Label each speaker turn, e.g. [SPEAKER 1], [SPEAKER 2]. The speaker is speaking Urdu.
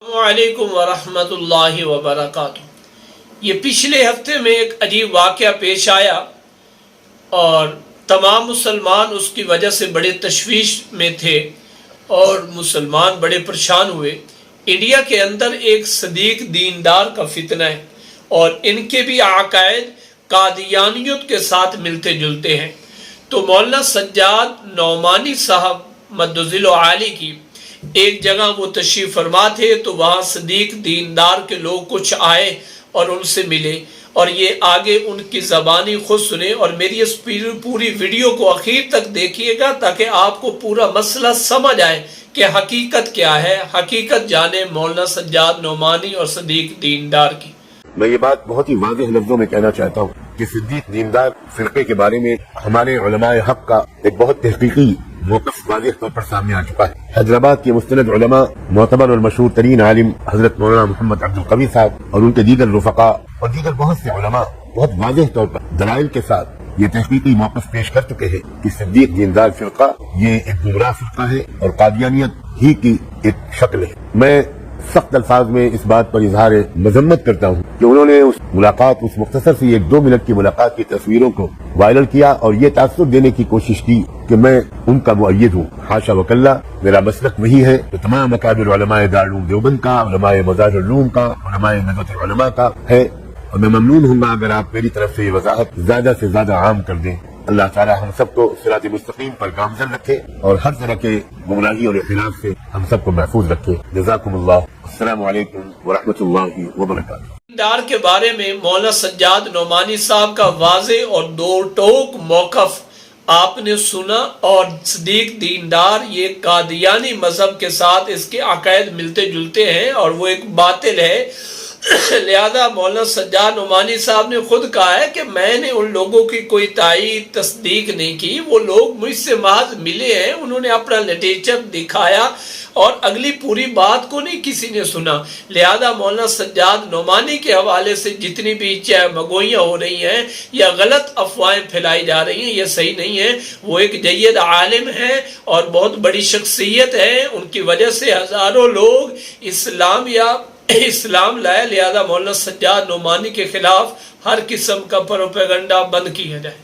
[SPEAKER 1] السلام علیکم ورحمۃ اللہ وبرکاتہ۔ یہ پچھلے ہفتے میں ایک عجیب واقعہ پیش آیا اور تمام مسلمان اس کی وجہ سے بڑے تشویش میں تھے اور مسلمان بڑے پریشان ہوئے۔ انڈیا کے اندر ایک صدیق دیندار کا فتنہ ہے اور ان کے بھی عقائد قادیانیت کے ساتھ ملتے جلتے ہیں۔ تو مولانا سجاد نعمانی صاحب مدظل عالی کی ایک جگہ وہ تشریف فرما تھے، تو وہاں صدیق دیندار کے لوگ کچھ آئے اور ان سے ملے، اور یہ آگے ان کی زبانی خود سنیں اور میری اس پوری ویڈیو کو آخر تک دیکھیے گا تاکہ آپ کو پورا مسئلہ سمجھ آئے کہ حقیقت کیا ہے، حقیقت جانے مولانا سجاد نعمانی اور صدیق دیندار کی۔
[SPEAKER 2] میں یہ بات بہت ہی واضح لفظوں میں کہنا چاہتا ہوں کہ صدیق دیندار فرقے کے بارے میں ہمارے علماء حق کا ایک بہت تحقیقی موقف واضح طور پر سامنے آ چکا ہے۔ حیدرآباد کے مستند علماء، معتبر اور مشہور ترین عالم حضرت مولانا محمد عبد القوی صاحب اور ان کے دیگر رفقاء اور دیگر بہت سے علماء بہت واضح طور پر دلائل کے ساتھ یہ تحقیقی موقف پیش کر چکے ہیں کہ صدیق دیندار فرقہ یہ ایک گمراہ فرقہ ہے اور قادیانیت ہی کی ایک شکل ہے۔ میں سخت الفاظ میں اس بات پر اظہار مذمت کرتا ہوں کہ انہوں نے اس ملاقات، اس مختصر سی 1-2 منٹ کی ملاقات کی تصویروں کو وائرل کیا اور یہ تاثر دینے کی کوشش کی کہ میں ان کا مؤید ہوں۔ حاشا وکلا، میرا مسلک وہی ہے تو تمام اکابر علماء دارالعلوم دیوبند کا، علماء مزار العلوم کا، علماء ندوۃ العلماء کا ہے، اور میں ممنون ہوں گا اگر آپ میری طرف سے یہ وضاحت زیادہ سے زیادہ عام کر دیں۔ اللہ تعالی ہم سب کو صراط مستقیم پر گامزن رکھے اور ہر طرح کے گمراہی اور انحراف سے ہم سب کو محفوظ رکھے۔ جزاکم اللہ۔ السلام علیکم ورحمۃ اللہ وبرکاتہ۔
[SPEAKER 1] دیندار کے بارے میں مولانا سجاد نعمانی صاحب کا واضح اور دو ٹوک موقف آپ نے سنا، اور صدیق دیندار یہ قادیانی مذہب کے ساتھ اس کے عقائد ملتے جلتے ہیں اور وہ ایک باطل ہے۔ لہذا مولانا سجاد نعمانی صاحب نے خود کہا ہے کہ میں نے ان لوگوں کی کوئی تائید تصدیق نہیں کی، وہ لوگ مجھ سے محض ملے ہیں، انہوں نے اپنا لٹریچر دکھایا اور اگلی پوری بات کو نہیں کسی نے سنا۔ لہذا مولانا سجاد نعمانی کے حوالے سے جتنی بھی چاہے مگوئیاں ہو رہی ہیں یا غلط افواہیں پھیلائی جا رہی ہیں، یہ صحیح نہیں ہے۔ وہ ایک جید عالم ہے اور بہت بڑی شخصیت ہے، ان کی وجہ سے ہزاروں لوگ اسلام لائے۔ لہذا مولانا سجاد نعمانی کے خلاف ہر قسم کا پروپیگنڈا بند کیا جائے۔